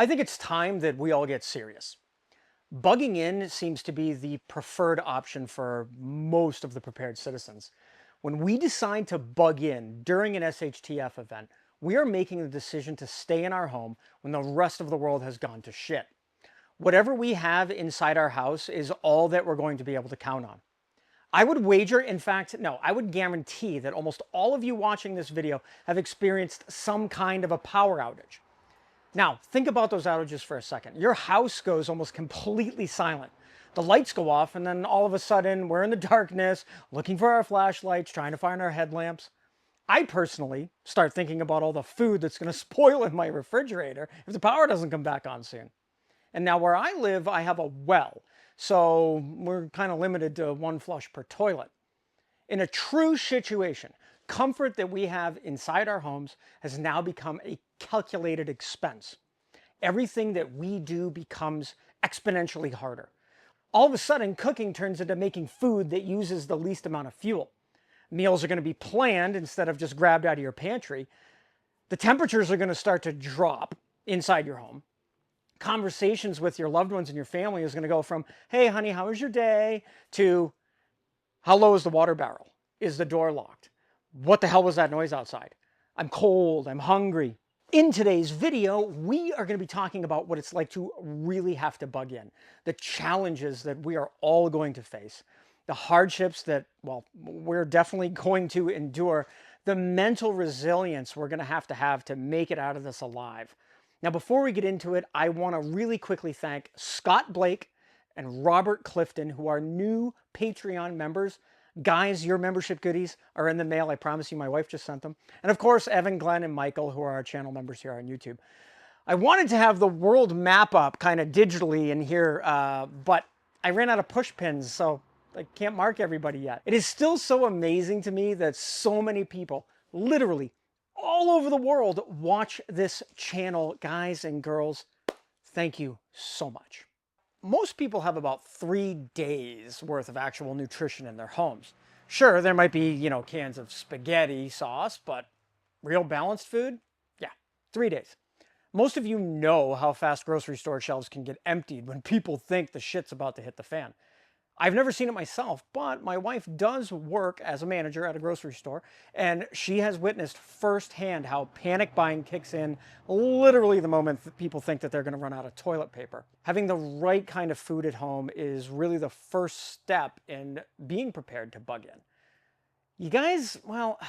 I think it's time that we all get serious. Bugging in seems to be the preferred option for most of the prepared citizens. When we decide to bug in during an SHTF event, we are making the decision to stay in our home when the rest of the world has gone to shit. Whatever we have inside our house is all that we're going to be able to count on. I would wager, in fact, no, I would guarantee that almost all of you watching this video have experienced some kind of a power outage. Now, think about those outages for a second. Your house goes almost completely silent. The lights go off, and then all of a sudden, we're in the darkness, looking for our flashlights, trying to find our headlamps. I personally start thinking about all the food that's going to spoil in my refrigerator if the power doesn't come back on soon. And now where I live, I have a well, so we're kind of limited to one flush per toilet. In a true situation, comfort that we have inside our homes has now become a calculated expense. Everything that we do becomes exponentially harder. All of a sudden, cooking turns into making food that uses the least amount of fuel. Meals are going to be planned instead of just grabbed out of your pantry. The temperatures are going to start to drop inside your home. Conversations with your loved ones and your family is going to go from, hey, honey, how was your day? To, how low is the water barrel? Is the door locked? What the hell was that noise outside? I'm cold, I'm hungry. In today's video, we are going to be talking about what it's like to really have to bug in, the challenges that we are all going to face, the hardships that, well, we're definitely going to endure, the mental resilience we're going to have to make it out of this alive. Now, before we get into it, I want to really quickly thank Scott Blake and Robert Clifton, who are new Patreon members. Guys, your membership goodies are in the mail. I promise you, my wife just sent them. And of course, Evan, Glenn, and Michael, who are our channel members here on YouTube. I wanted to have the world map up kind of digitally in here, but I ran out of push pins, so I can't mark everybody yet. It is still so amazing to me that so many people, literally all over the world, watch this channel. Guys and girls, thank you so much. Most people have about 3 days worth of actual nutrition in their homes. Sure, there might be, cans of spaghetti sauce, but real balanced food? Yeah, 3 days. Most of you know how fast grocery store shelves can get emptied when people think the shit's about to hit the fan. I've never seen it myself, but my wife does work as a manager at a grocery store, and she has witnessed firsthand how panic buying kicks in literally the moment that people think that they're going to run out of toilet paper. Having the right kind of food at home is really the first step in being prepared to bug in. You guys, well,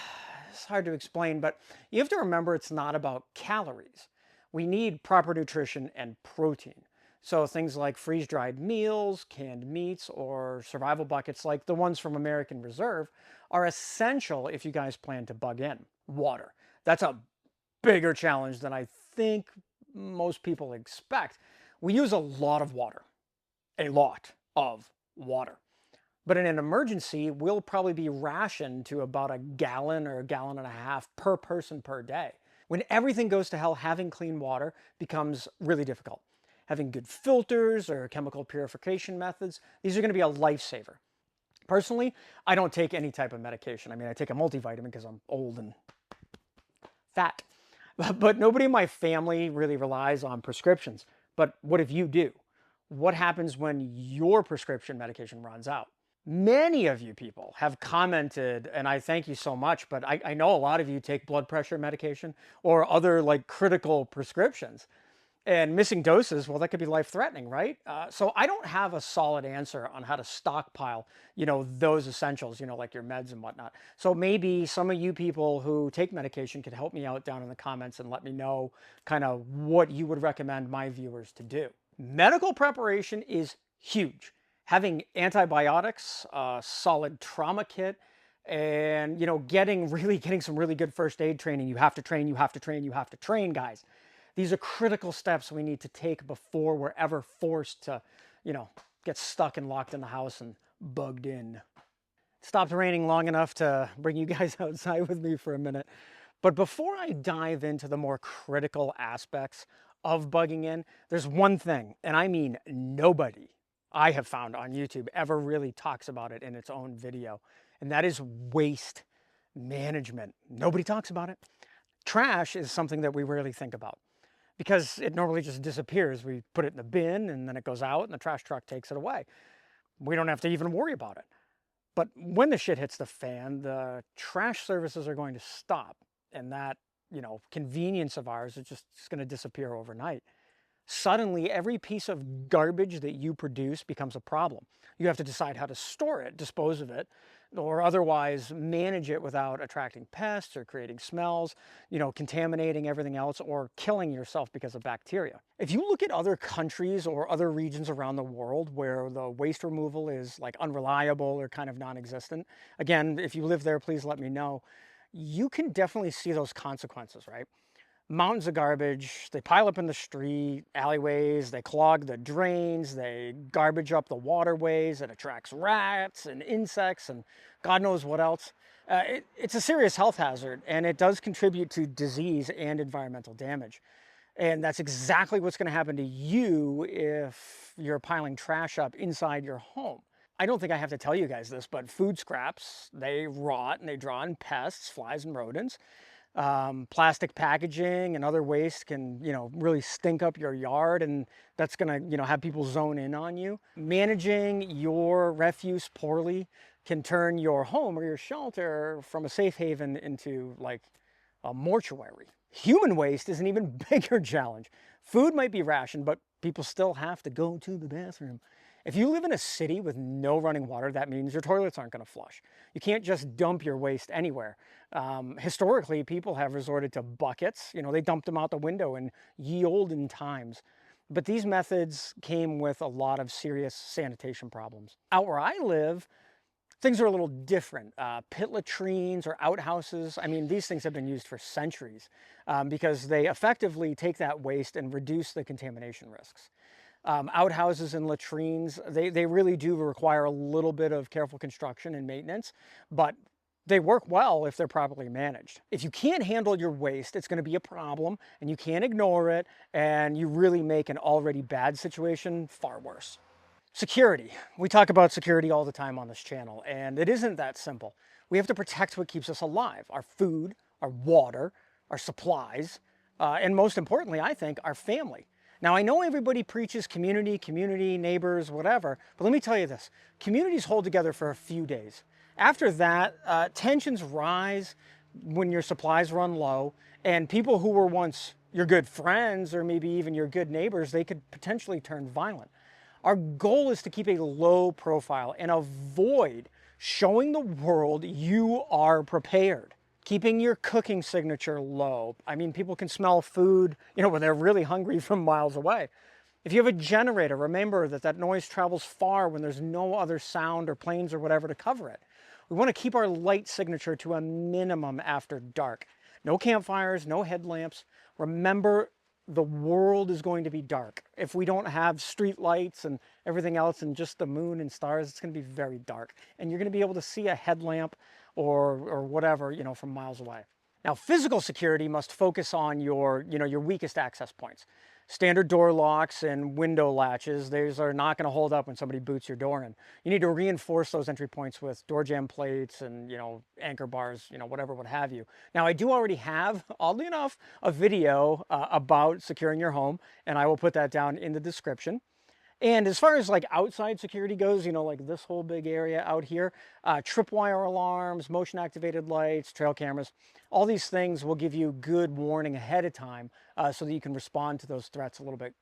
it's hard to explain, but you have to remember it's not about calories. We need proper nutrition and protein. So things like freeze-dried meals, canned meats, or survival buckets like the ones from American Reserve are essential if you guys plan to bug in. Water. That's a bigger challenge than I think most people expect. We use a lot of water. A lot of water. But in an emergency, we'll probably be rationed to about a gallon or a gallon and a half per person per day. When everything goes to hell, having clean water becomes really difficult. Having good filters or chemical purification methods, these are going to be a lifesaver. Personally, I don't take any type of medication. I mean, I take a multivitamin because I'm old and fat. But nobody in my family really relies on prescriptions. But what if you do? What happens when your prescription medication runs out? Many of you people have commented, and I thank you so much, but I know a lot of you take blood pressure medication or other like critical prescriptions. And missing doses, well, that could be life-threatening, right? So I don't have a solid answer on how to stockpile, those essentials, like your meds and whatnot. So maybe some of you people who take medication could help me out down in the comments and let me know kind of what you would recommend my viewers to do. Medical preparation is huge. Having antibiotics, a solid trauma kit, and, getting some really good first aid training. You have to train, you have to train, you have to train, guys. These are critical steps we need to take before we're ever forced to, get stuck and locked in the house and bugged in. It stopped raining long enough to bring you guys outside with me for a minute. But before I dive into the more critical aspects of bugging in, there's one thing, and I mean nobody I have found on YouTube ever really talks about it in its own video, and that is waste management. Nobody talks about it. Trash is something that we rarely think about. because it normally just disappears. We put it in the bin and then it goes out and the trash truck takes it away. We don't have to even worry about it. But when the shit hits the fan, the trash services are going to stop. And that, convenience of ours is just going to disappear overnight. Suddenly, every piece of garbage that you produce becomes a problem. You have to decide how to store it, dispose of it, or otherwise manage it without attracting pests or creating smells, contaminating everything else, or killing yourself because of bacteria. If you look at other countries or other regions around the world where the waste removal is like unreliable or kind of non-existent, again, if you live there, please let me know. You can definitely see those consequences, right? Mountains of garbage, they pile up in the street, alleyways, they clog the drains, they garbage up the waterways, it attracts rats and insects and God knows what else. It's a serious health hazard, and it does contribute to disease and environmental damage. And that's exactly what's going to happen to you if you're piling trash up inside your home. I don't think I have to tell you guys this, but food scraps, they rot and they draw in pests, flies and rodents. Plastic packaging and other waste can, really stink up your yard, and that's gonna, have people zone in on you. Managing your refuse poorly can turn your home or your shelter from a safe haven into like a mortuary. Human waste is an even bigger challenge. Food might be rationed, but people still have to go to the bathroom. If you live in a city with no running water, that means your toilets aren't going to flush. You can't just dump your waste anywhere. Historically, people have resorted to buckets. They dumped them out the window in ye olden times. But these methods came with a lot of serious sanitation problems. Out where I live, things are a little different. Pit latrines or outhouses, I mean, these things have been used for centuries because they effectively take that waste and reduce the contamination risks. Outhouses and latrines, they really do require a little bit of careful construction and maintenance, but they work well if they're properly managed. If you can't handle your waste, it's going to be a problem and you can't ignore it, and you really make an already bad situation far worse. Security. We talk about security all the time on this channel, and it isn't that simple. We have to protect what keeps us alive: our food, our water, our supplies, and most importantly, I think, our family. Now, I know everybody preaches community, neighbors, whatever, but let me tell you this. Communities hold together for a few days. After that, tensions rise when your supplies run low, and people who were once your good friends or maybe even your good neighbors, they could potentially turn violent. Our goal is to keep a low profile and avoid showing the world you are prepared. Keeping your cooking signature low. I mean, people can smell food, when they're really hungry from miles away. If you have a generator, remember that noise travels far when there's no other sound or planes or whatever to cover it. We want to keep our light signature to a minimum after dark. No campfires, no headlamps. Remember, the world is going to be dark. If we don't have street lights and everything else and just the moon and stars, it's going to be very dark. And you're going to be able to see a headlamp or whatever, from miles away. Now, physical security must focus on your weakest access points. Standard door locks and window latches, those are not going to hold up when somebody boots your door in. You need to reinforce those entry points with door jamb plates and, anchor bars, whatever, what have you. Now, I do already have, oddly enough, a video about securing your home, and I will put that down in the description. And as far as like outside security goes, like this whole big area out here, tripwire alarms, motion activated lights, trail cameras, all these things will give you good warning ahead of time so that you can respond to those threats a little bit,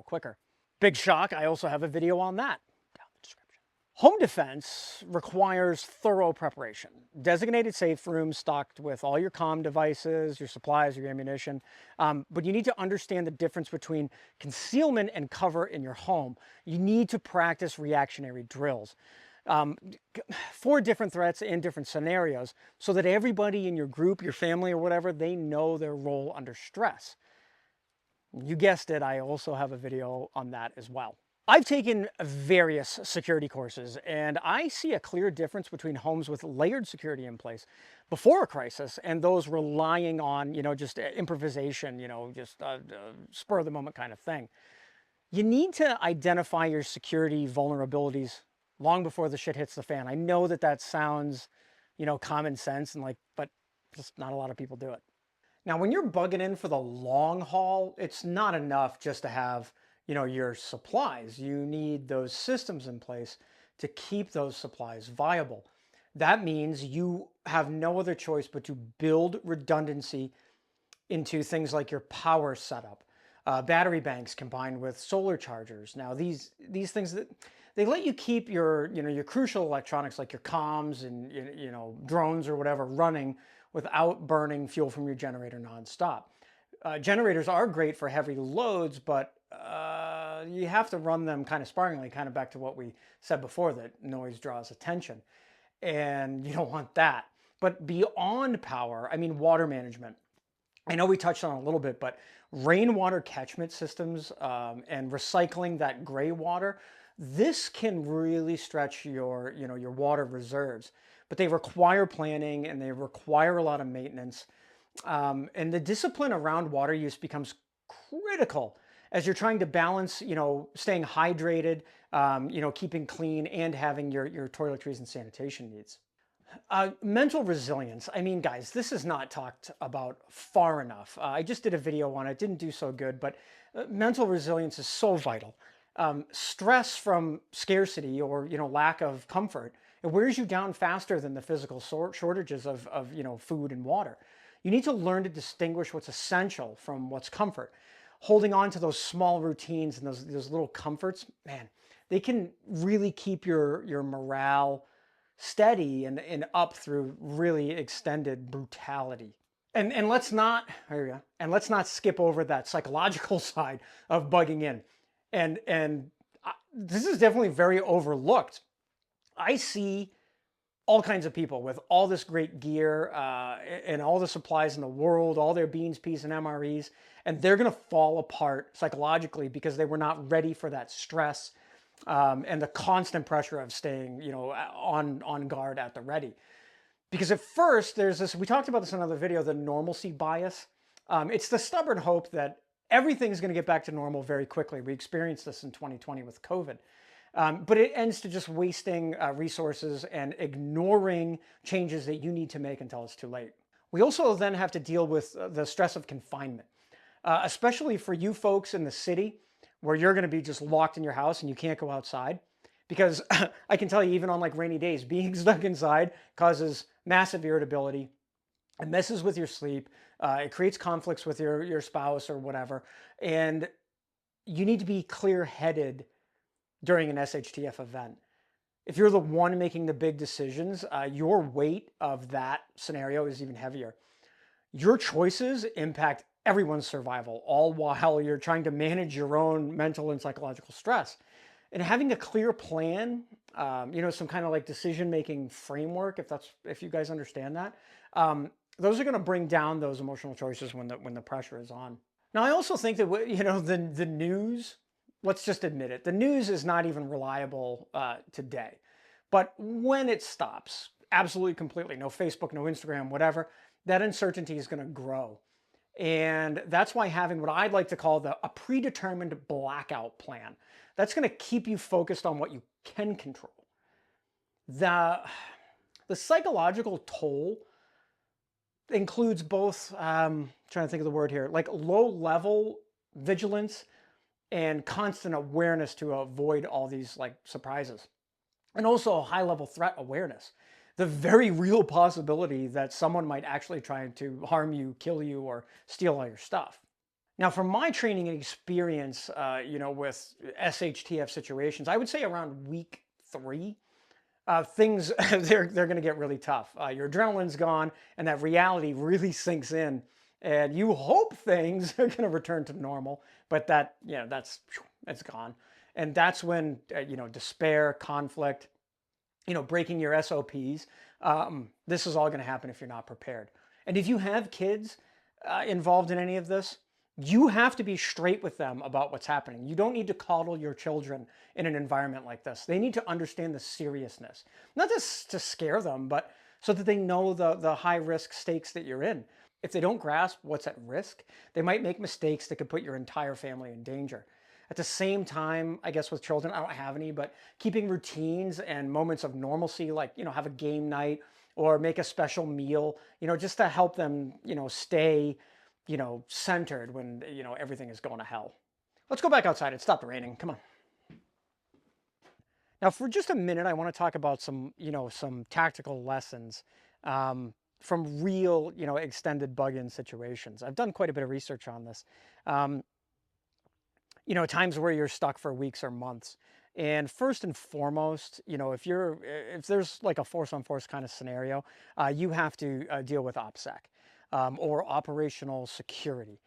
quicker. Big shock, I also have a video on that. Home defense requires thorough preparation. Designated safe rooms stocked with all your comm devices, your supplies, your ammunition. But you need to understand the difference between concealment and cover in your home. You need to practice reactionary drills for different threats in different scenarios so that everybody in your group, your family or whatever, they know their role under stress. You guessed it, I also have a video on that as well. I've taken various security courses, and I see a clear difference between homes with layered security in place before a crisis and those relying on, just improvisation, just spur of the moment kind of thing. You need to identify your security vulnerabilities long before the shit hits the fan. I know that sounds, common sense and but just not a lot of people do it. Now, when you're bugging in for the long haul, it's not enough just to have, your supplies. You need those systems in place to keep those supplies viable. That means you have no other choice but to build redundancy into things like your power setup, battery banks combined with solar chargers. Now, these things that they let you keep your crucial electronics like your comms and drones or whatever running without burning fuel from your generator nonstop. Generators are great for heavy loads, but you have to run them kind of sparingly, kind of back to what we said before, that noise draws attention, and you don't want that. But beyond power, I mean, water management. I know we touched on it a little bit, but rainwater catchment systems and recycling that gray water, this can really stretch your water reserves. But they require planning and they require a lot of maintenance. And the discipline around water use becomes critical as you're trying to balance, staying hydrated, keeping clean, and having your toiletries and sanitation needs. Mental resilience. I mean, guys, this is not talked about far enough. I just did a video on it, didn't do so good, but mental resilience is so vital. Stress from scarcity or lack of comfort, it wears you down faster than the physical shortages of food and water. You need to learn to distinguish what's essential from what's comfort. Holding on to those small routines and those little comforts, man, they can really keep your morale steady and up through really extended brutality. And let's not, here we go, and let's not skip over that psychological side of bugging in. And this is definitely very overlooked. I see all kinds of people with all this great gear and all the supplies in the world, all their beans, peas, and MREs, and they're going to fall apart psychologically because they were not ready for that stress and the constant pressure of staying, on guard at the ready. Because at first there's this, we talked about this in another video, the normalcy bias. It's the stubborn hope that everything's going to get back to normal very quickly. We experienced this in 2020 with COVID. But it ends to just wasting resources and ignoring changes that you need to make until it's too late. We also then have to deal with the stress of confinement, especially for you folks in the city where you're going to be just locked in your house and you can't go outside. Because I can tell you, even on like rainy days, being stuck inside causes massive irritability. It messes with your sleep. It creates conflicts with your spouse or whatever. And you need to be clear-headed during an SHTF event. If you're the one making the big decisions, your weight of that scenario is even heavier. Your choices impact everyone's survival, all while you're trying to manage your own mental and psychological stress. And having a clear plan, some kind of like decision-making framework, if you guys understand that, those are going to bring down those emotional choices when the pressure is on. Now, I also think that the news. Let's just admit it. The news is not even reliable today. But when it stops, absolutely completely, no Facebook, no Instagram, whatever, that uncertainty is going to grow. And that's why having what I'd like to call a predetermined blackout plan, that's going to keep you focused on what you can control. The psychological toll includes both, trying to think of the word here, like low level vigilance and constant awareness to avoid all these like surprises. And also a high level threat awareness. The very real possibility that someone might actually try to harm you, kill you, or steal all your stuff. Now, from my training and experience, with SHTF situations, I would say around week 3, things, they're going to get really tough. Your adrenaline's gone and that reality really sinks in. And you hope things are going to return to normal, but it's gone. And that's when, despair, conflict, breaking your SOPs, this is all going to happen if you're not prepared. And if you have kids involved in any of this, you have to be straight with them about what's happening. You don't need to coddle your children in an environment like this. They need to understand the seriousness, not just to scare them, but so that they know the high risk stakes that you're in. If they don't grasp what's at risk, they might make mistakes that could put your entire family in danger. At the same time, I guess with children, I don't have any, but keeping routines and moments of normalcy, like, have a game night or make a special meal, just to help them, stay centered when, everything is going to hell. Let's go back outside. It stopped raining. Come on. Now, for just a minute, I want to talk about some tactical lessons from real, extended bug-in situations. I've done quite a bit of research on this. Um, Times where you're stuck for weeks or months. And first and foremost, if there's like a force on force kind of scenario, you have to deal with OPSEC or operational security.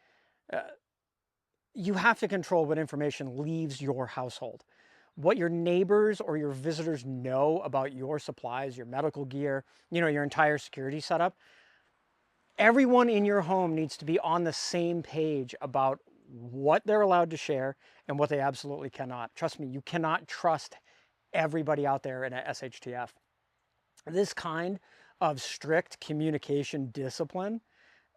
Uh, you have to control what information leaves your household. What your neighbors or your visitors know about your supplies, your medical gear, your entire security setup. Everyone in your home needs to be on the same page about what they're allowed to share and what they absolutely cannot. Trust me, you cannot trust everybody out there in a SHTF. This kind of strict communication discipline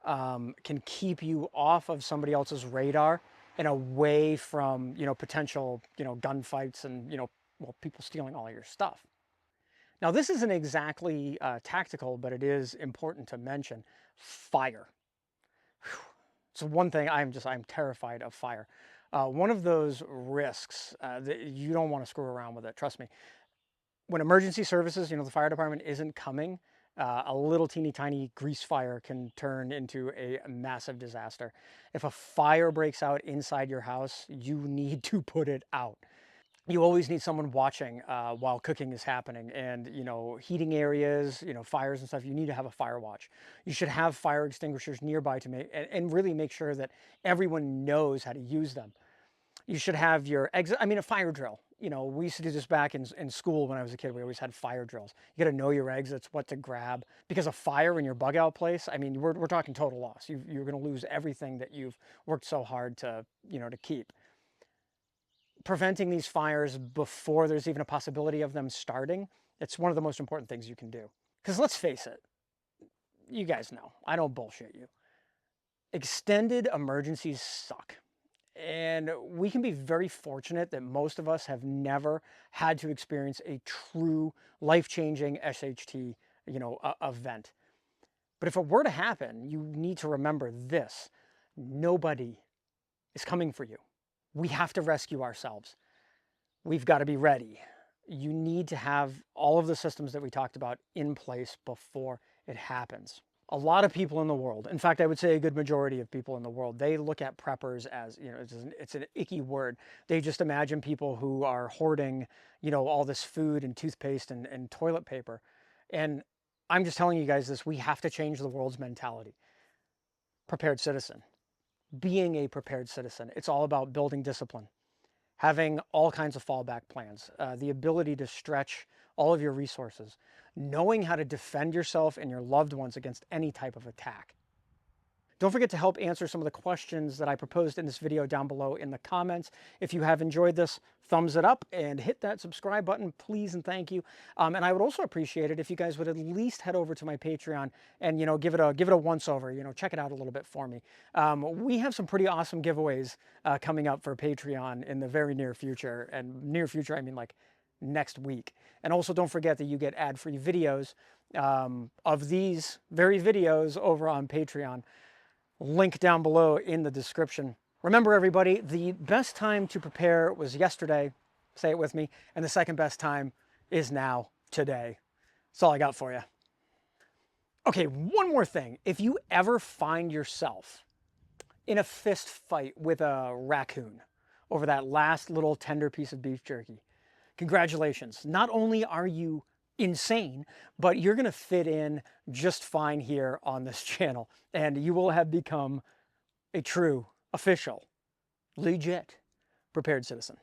can keep you off of somebody else's radar and away from, potential, gunfights and, people stealing all your stuff. Now, this isn't exactly tactical, but it is important to mention fire. So one thing I'm terrified of fire. One of those risks that you don't want to screw around with it. Trust me. When emergency services, the fire department isn't coming, a little teeny tiny grease fire can turn into a massive disaster. If a fire breaks out inside your house, you need to put it out. You always need someone watching while cooking is happening, and heating areas, fires and stuff. You need to have a fire watch. You should have fire extinguishers nearby to make and really make sure that everyone knows how to use them. You should have your exit. I mean, a fire drill. We used to do this back in school when I was a kid. We always had fire drills. You got to know your exits, what to grab, because a fire in your bug out place. I mean, we're talking total loss. You're going to lose everything that you've worked so hard to to keep. Preventing these fires before there's even a possibility of them starting, it's one of the most important things you can do. Because let's face it, you guys know, I don't bullshit you. Extended emergencies suck. And we can be very fortunate that most of us have never had to experience a true life-changing SHT, event. But if it were to happen, you need to remember this: nobody is coming for you. We have to rescue ourselves. We've got to be ready. You need to have all of the systems that we talked about in place before it happens. A lot of people in the world, in fact, I would say a good majority of people in the world, they look at preppers as, it's an icky word. They just imagine people who are hoarding, all this food and toothpaste and toilet paper. And I'm just telling you guys this: we have to change the world's mentality. Prepared citizen. Being a prepared citizen, it's all about building discipline, having all kinds of fallback plans, the ability to stretch all of your resources, knowing how to defend yourself and your loved ones against any type of attack. Don't forget to help answer some of the questions that I proposed in this video down below in the comments. If you have enjoyed this, thumbs it up and hit that subscribe button, please and thank you. And I would also appreciate it if you guys would at least head over to my Patreon and give it a once over. Check it out a little bit for me. We have some pretty awesome giveaways coming up for Patreon in the very near future, and near future I mean like next week. And also don't forget that you get ad-free videos of these very videos over on Patreon. Link down below in the description. Remember, everybody, the best time to prepare was yesterday. Say it with me. And the second best time is now, today. That's all I got for you. Okay, one more thing. If you ever find yourself in a fist fight with a raccoon over that last little tender piece of beef jerky, congratulations. Not only are you insane, but you're going to fit in just fine here on this channel, and you will have become a true, official, legit prepared citizen.